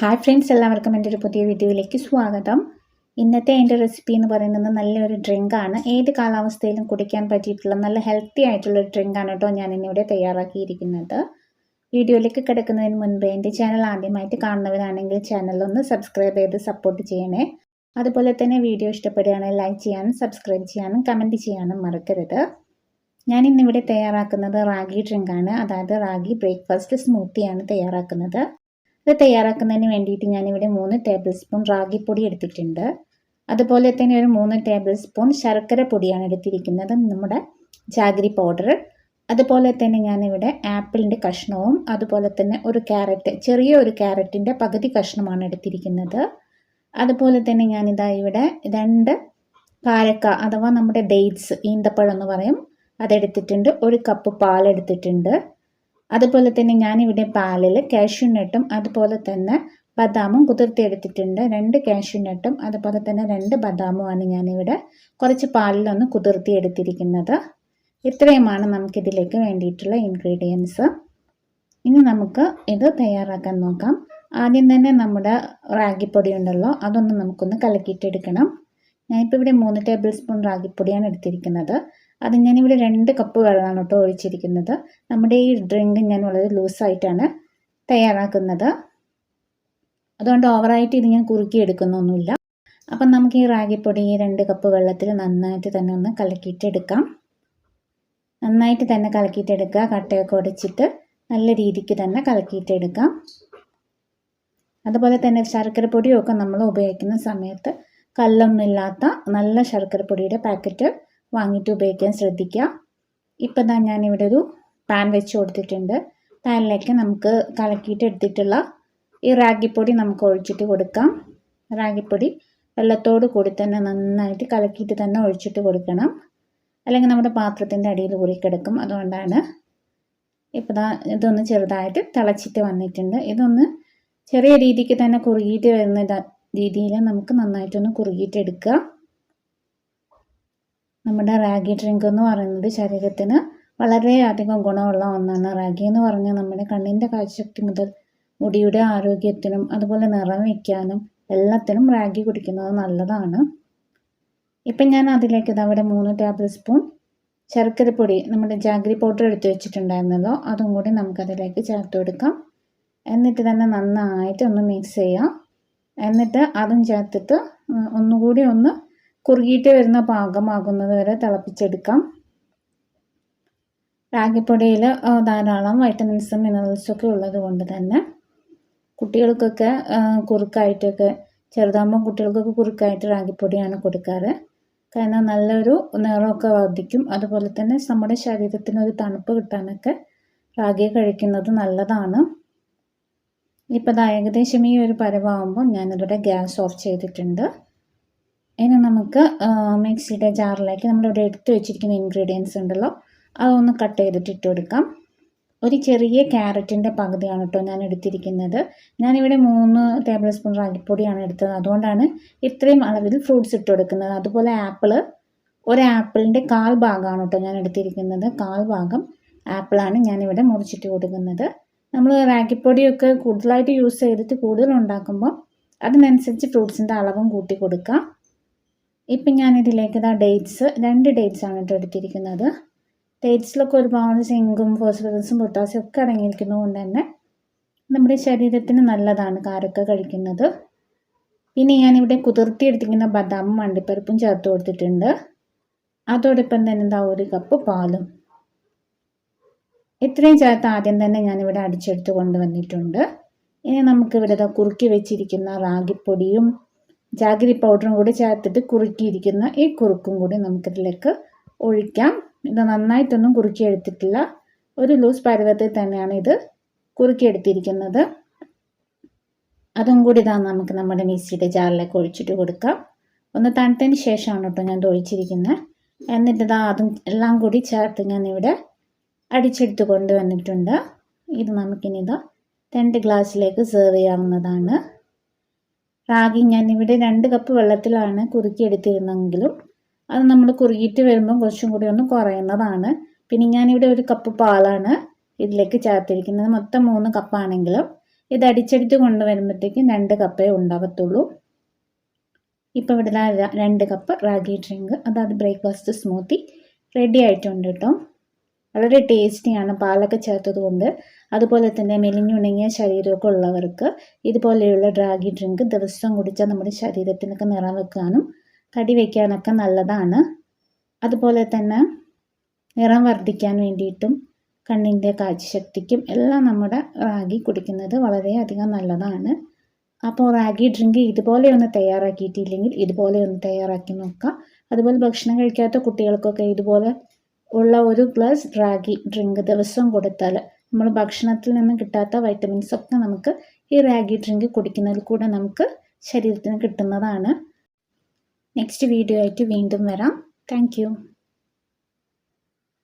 Hi friends, എല്ലാവർക്കും എൻ്റെ ഒരു പുതിയ വീഡിയോയിലേക്ക് സ്വാഗതം. ഇന്നത്തെ എൻ്റെ റെസിപ്പി എന്ന് പറയുന്നത് നല്ലൊരു ഡ്രിങ്കാണ്. ഏത് കാലാവസ്ഥയിലും കുടിക്കാൻ പറ്റിയിട്ടുള്ള നല്ല ഹെൽത്തി ആയിട്ടുള്ളൊരു ഡ്രിങ്കാണ് കേട്ടോ ഞാൻ ഇന്നിവിടെ തയ്യാറാക്കിയിരിക്കുന്നത്. വീഡിയോയിലേക്ക് കിടക്കുന്നതിന് മുൻപ് എൻ്റെ ചാനൽ ആദ്യമായിട്ട് കാണുന്നവരാണെങ്കിൽ ചാനലൊന്ന് സബ്സ്ക്രൈബ് ചെയ്ത് സപ്പോർട്ട് ചെയ്യണേ. അതുപോലെ തന്നെ വീഡിയോ ഇഷ്ടപ്പെടുകയാണെങ്കിൽ ലൈക്ക് ചെയ്യാനും സബ്സ്ക്രൈബ് ചെയ്യാനും കമൻറ്റ് ചെയ്യാനും മറക്കരുത്. ഞാൻ ഇന്നിവിടെ തയ്യാറാക്കുന്നത് റാഗി ഡ്രിങ്കാണ്, അതായത് റാഗി ബ്രേക്ക്ഫാസ്റ്റ് സ്മൂത്തിയാണ് തയ്യാറാക്കുന്നത്. ഇത് തയ്യാറാക്കുന്നതിന് വേണ്ടിയിട്ട് ഞാനിവിടെ 3 ടേബിൾ സ്പൂൺ റാഗിപ്പൊടി എടുത്തിട്ടുണ്ട്. അതുപോലെ തന്നെ ഒരു 3 ടേബിൾ സ്പൂൺ ശർക്കര പൊടിയാണ് എടുത്തിരിക്കുന്നത്, നമ്മുടെ ജാഗരി പൗഡർ. അതുപോലെ തന്നെ ഞാനിവിടെ ആപ്പിളിൻ്റെ കഷ്ണവും അതുപോലെ തന്നെ ഒരു ക്യാരറ്റ്, ചെറിയൊരു ക്യാരറ്റിൻ്റെ പകുതി കഷ്ണമാണ് എടുത്തിരിക്കുന്നത്. അതുപോലെ തന്നെ ഞാനിതാ ഇവിടെ 2 കാരക്ക അഥവാ നമ്മുടെ ഡേറ്റ്സ്, ഈന്തപ്പഴം എന്ന് പറയും, അതെടുത്തിട്ടുണ്ട്. 1 കപ്പ് പാലെടുത്തിട്ടുണ്ട്. അതുപോലെ തന്നെ ഞാനിവിടെ പാലിൽ കാഷ്യൂനട്ടും അതുപോലെ തന്നെ ബദാമും കുതിർത്തിയെടുത്തിട്ടുണ്ട്. 2 കാഷ്യൂനട്ടും അതുപോലെ തന്നെ 2 ബദാമുമാണ് ഞാനിവിടെ കുറച്ച് പാലിലൊന്ന് കുതിർത്തിയെടുത്തിരിക്കുന്നത്. ഇത്രയുമാണ് നമുക്കിതിലേക്ക് വേണ്ടിയിട്ടുള്ള ഇൻഗ്രീഡിയൻസ്. ഇനി നമുക്ക് ഇത് തയ്യാറാക്കാൻ നോക്കാം. ആദ്യം തന്നെ നമ്മുടെ റാഗിപ്പൊടി ഉണ്ടല്ലോ, അതൊന്ന് നമുക്കൊന്ന് കലക്കിയിട്ടെടുക്കണം. ഞാനിപ്പോൾ ഇവിടെ 3 ടേബിൾ സ്പൂൺ റാഗിപ്പൊടിയാണ് എടുത്തിരിക്കുന്നത്. അത് ഞാനിവിടെ 2 കപ്പ് വെള്ളമാണ് കേട്ടോ ഒഴിച്ചിരിക്കുന്നത്. നമ്മുടെ ഈ ഡ്രിങ്ക് ഞാൻ വളരെ ലൂസായിട്ടാണ് തയ്യാറാക്കുന്നത്, അതുകൊണ്ട് ഓവറായിട്ട് ഇത് ഞാൻ കുറുക്കി എടുക്കുന്നൊന്നുമില്ല. അപ്പം നമുക്ക് ഈ റാഗിപ്പൊടി ഈ 2 കപ്പ് വെള്ളത്തിൽ നന്നായിട്ട് തന്നെ ഒന്ന് കലക്കിയിട്ടെടുക്കാം. നന്നായിട്ട് തന്നെ കലക്കിയിട്ടെടുക്കുക. കട്ടയൊക്കെ ഉടച്ചിട്ട് നല്ല രീതിക്ക് തന്നെ കലക്കിയിട്ടെടുക്കാം. അതുപോലെ തന്നെ ശർക്കരപ്പൊടിയൊക്കെ നമ്മൾ ഉപയോഗിക്കുന്ന സമയത്ത് കല്ലൊന്നുമില്ലാത്ത നല്ല ശർക്കരപ്പൊടിയുടെ പാക്കറ്റ് വാങ്ങിയിട്ട് ഉപയോഗിക്കാൻ ശ്രദ്ധിക്കുക. ഇപ്പം തന്നെ ഞാനിവിടെ ഒരു പാൻ വെച്ച് കൊടുത്തിട്ടുണ്ട്. പാനിലേക്ക് നമുക്ക് കലക്കിയിട്ട് എടുത്തിട്ടുള്ള ഈ റാഗിപ്പൊടി നമുക്ക് ഒഴിച്ചിട്ട് കൊടുക്കാം. റാഗിപ്പൊടി വെള്ളത്തോട് കൂടി തന്നെ നന്നായിട്ട് കലക്കിയിട്ട് തന്നെ ഒഴിച്ചിട്ട് കൊടുക്കണം, അല്ലെങ്കിൽ നമ്മുടെ പാത്രത്തിൻ്റെ അടിയിൽ ഊറിക്കിടക്കും. അതുകൊണ്ടാണ്. ഇപ്പം ഇതൊന്ന് ചെറുതായിട്ട് തിളച്ചിട്ട് വന്നിട്ടുണ്ട്. ഇതൊന്ന് ചെറിയ രീതിക്ക് തന്നെ കുറുകിയിട്ട് വരുന്ന രീതിയിൽ നമുക്ക് നന്നായിട്ടൊന്ന് കുറുകിയിട്ട് എടുക്കുക. നമ്മുടെ റാഗി ഡ്രിങ്ക് എന്ന് പറയുന്നത് ശരീരത്തിന് വളരെയധികം ഗുണമുള്ള ഒന്നാണ്. റാഗി എന്ന് പറഞ്ഞാൽ നമ്മുടെ കണ്ണിൻ്റെ കാഴ്ചശക്തി മുതൽ മുടിയുടെ ആരോഗ്യത്തിനും അതുപോലെ നിറം വയ്ക്കാനും എല്ലാത്തിനും റാഗി കുടിക്കുന്നത് നല്ലതാണ്. ഇപ്പം ഞാൻ അതിലേക്ക് അവിടെ 3 ടേബിൾ സ്പൂൺ ശർക്കരപ്പൊടി, നമ്മുടെ ജാഗരി പൗഡർ എടുത്ത് വെച്ചിട്ടുണ്ടായിരുന്നല്ലോ, അതും കൂടി നമുക്കതിലേക്ക് ചേർത്ത് കൊടുക്കാം. എന്നിട്ട് തന്നെ നന്നായിട്ട് ഒന്ന് മിക്സ് ചെയ്യാം. എന്നിട്ട് അതും ചേർത്തിട്ട് ഒന്നുകൂടി ഒന്ന് കുറുകിയിട്ട് വരുന്ന പാകമാകുന്നത് വരെ തിളപ്പിച്ചെടുക്കാം. റാഗിപ്പൊടിയിൽ ധാരാളം വൈറ്റമിൻസും മിനറൽസും ഒക്കെ ഉള്ളത് കൊണ്ട് തന്നെ കുട്ടികൾക്കൊക്കെ കുറുക്കായിട്ടൊക്കെ, ചെറുതാകുമ്പോൾ കുട്ടികൾക്കൊക്കെ കുറുക്കായിട്ട് റാഗിപ്പൊടിയാണ് കൊടുക്കാറ്. കാരണം നല്ലൊരു നിറമൊക്കെ വർദ്ധിക്കും. അതുപോലെ തന്നെ നമ്മുടെ ശരീരത്തിനൊരു തണുപ്പ് കിട്ടാനൊക്കെ റാഗി കഴിക്കുന്നത് നല്ലതാണ്. ഇപ്പോൾ ഏകദേശം ഈ ഒരു പരുവാകുമ്പോൾ ഞാനിവിടെ ഗ്യാസ് ഓഫ് ചെയ്തിട്ടുണ്ട്. ഇനി നമുക്ക് മിക്സിയുടെ ജാറിലേക്ക് നമ്മളിവിടെ എടുത്ത് വെച്ചിരിക്കുന്ന ഇൻഗ്രീഡിയൻസ് ഉണ്ടല്ലോ, അതൊന്ന് കട്ട് ചെയ്തിട്ട് ഇട്ട് കൊടുക്കാം. ഒരു ചെറിയ ക്യാരറ്റിൻ്റെ പകുതിയാണ് കേട്ടോ ഞാൻ എടുത്തിരിക്കുന്നത്. ഞാനിവിടെ 3 ടേബിൾ സ്പൂൺ റാഗിപ്പൊടിയാണ് എടുത്തത്, അതുകൊണ്ടാണ് ഇത്രയും അളവിൽ ഫ്രൂട്ട്സ് ഇട്ട് കൊടുക്കുന്നത്. അതുപോലെ ഒരു ആപ്പിളിൻ്റെ 1/4 ഭാഗമാണ് കേട്ടോ ഞാൻ എടുത്തിരിക്കുന്നത്. 1/4 ഭാഗം ആപ്പിളാണ് ഞാനിവിടെ മുറിച്ചിട്ട് കൊടുക്കുന്നത്. നമ്മൾ റാഗിപ്പൊടിയൊക്കെ കൂടുതലായിട്ട് യൂസ് ചെയ്തിട്ട് കൂടുതൽ ഉണ്ടാക്കുമ്പോൾ അതിനനുസരിച്ച് ഫ്രൂട്ട്സിൻ്റെ അളവും കൂട്ടി കൊടുക്കുക. ഇപ്പം ഞാനിതിലേക്ക് ഡേറ്റ്സ് 2 ഡേറ്റ്സ് ആണ് കേട്ടോ എടുത്തിരിക്കുന്നത്. ഡേറ്റ്സിലൊക്കെ ഒരുപാട് സിങ്കും ഫോസ്ഫറസും പൊട്ടാസ്യം ഒക്കെ അടങ്ങിയിരിക്കുന്നത് കൊണ്ട് തന്നെ നമ്മുടെ ശരീരത്തിന് നല്ലതാണ് കാരക്ക കഴിക്കുന്നത്. പിന്നെ ഞാനിവിടെ കുതിർത്തിയെടുത്തിരിക്കുന്ന ബദാമും അണ്ടിപ്പരിപ്പും ചേർത്ത് കൊടുത്തിട്ടുണ്ട്. അതോടൊപ്പം തന്നെ 1 കപ്പ് പാലും. ഇത്രയും ചേർത്ത് ആദ്യം തന്നെ ഞാനിവിടെ അടിച്ചെടുത്ത് കൊണ്ടുവന്നിട്ടുണ്ട്. ഇനി നമുക്കിവിടെ കുറുക്കി വെച്ചിരിക്കുന്ന റാഗിപ്പൊടിയും ജാഗരി പൗഡറും കൂടി ചേർത്തിട്ട് കുറുക്കിയിരിക്കുന്ന ഈ കുറുക്കും കൂടി നമുക്കിതിലേക്ക് ഒഴിക്കാം. ഇത് നന്നായിട്ടൊന്നും കുറുക്കിയെടുത്തിട്ടില്ല, ഒരു ലൂസ് പരുവത്തിൽ തന്നെയാണ് ഇത് കുറുക്കിയെടുത്തിരിക്കുന്നത്. അതും കൂടി നമുക്ക് നമ്മുടെ മിക്സിയുടെ ജാറിലേക്ക് ഒഴിച്ചിട്ട് കൊടുക്കാം. ഒന്ന് തണുത്തതിന് ശേഷമാണ് കേട്ടോ ഞാൻ ഒഴിച്ചിരിക്കുന്നത്. എന്നിട്ട് അതും എല്ലാം കൂടി ചേർത്ത് ഞാനിവിടെ അടിച്ചെടുത്ത് കൊണ്ടുവന്നിട്ടുണ്ട്. ഇത് നമുക്കിനി 2 ഗ്ലാസ്സിലേക്ക് സെർവ് ചെയ്യാവുന്നതാണ്. റാഗി ഞാനിവിടെ 2 കപ്പ് വെള്ളത്തിലാണ് കുറുക്കിയെടുത്തിരുന്നെങ്കിലും അത് നമ്മൾ കുറുകിയിട്ട് വരുമ്പോൾ കുറച്ചും കൂടി ഒന്ന് കുറയുന്നതാണ്. പിന്നെ ഞാനിവിടെ 1 കപ്പ് പാലാണ് ഇതിലേക്ക് ചേർത്തിരിക്കുന്നത്. മൊത്തം 3 കപ്പാണെങ്കിലും ഇത് അടിച്ചെടുത്ത് കൊണ്ടുവരുമ്പോഴത്തേക്കും 2 കപ്പേ ഉണ്ടാകത്തുള്ളൂ. ഇപ്പോൾ ഇവിടെ 2 കപ്പ് റാഗി ഡ്രിങ്ക്, അതായത് ബ്രേക്ക്ഫാസ്റ്റ് സ്മൂത്തി റെഡി ആയിട്ടുണ്ട് കേട്ടോ. വളരെ ടേസ്റ്റിയാണ് പാലൊക്കെ ചേർത്തത് കൊണ്ട്. അതുപോലെ തന്നെ മെലിഞ്ഞുണങ്ങിയ ശരീരമൊക്കെ ഉള്ളവർക്ക് ഇതുപോലെയുള്ള റാഗി ഡ്രിങ്ക് ദിവസം കുടിച്ചാൽ നമ്മുടെ ശരീരത്തിനൊക്കെ നിറം വെക്കാനും തടി വയ്ക്കാനൊക്കെ നല്ലതാണ്. അതുപോലെ തന്നെ നിറം വർദ്ധിക്കാൻ വേണ്ടിയിട്ടും കണ്ണിൻ്റെ കാഴ്ചശക്തിക്കും എല്ലാം നമ്മുടെ റാഗി കുടിക്കുന്നത് വളരെയധികം നല്ലതാണ്. അപ്പോൾ റാഗി ഡ്രിങ്ക് ഇതുപോലെ ഒന്ന് തയ്യാറാക്കിയിട്ടില്ലെങ്കിൽ ഇതുപോലെ ഒന്ന് തയ്യാറാക്കി നോക്കാം. അതുപോലെ ഭക്ഷണം കഴിക്കാത്ത കുട്ടികൾക്കൊക്കെ ഇതുപോലെ ഉള്ള ഒരു ഗ്ലാസ് റാഗി ഡ്രിങ്ക് ദിവസവും കൊടുത്താൽ നമ്മൾ ഭക്ഷണത്തിൽ നിന്ന് കിട്ടാത്ത വൈറ്റമിൻസ് ഒക്കെ നമുക്ക് ഈ റാഗി ഡ്രിങ്ക് കുടിക്കുന്നതിൽ കൂടെ നമുക്ക് ശരീരത്തിന് കിട്ടുന്നതാണ്. നെക്സ്റ്റ് വീഡിയോ ആയിട്ട് വീണ്ടും വരാം. താങ്ക്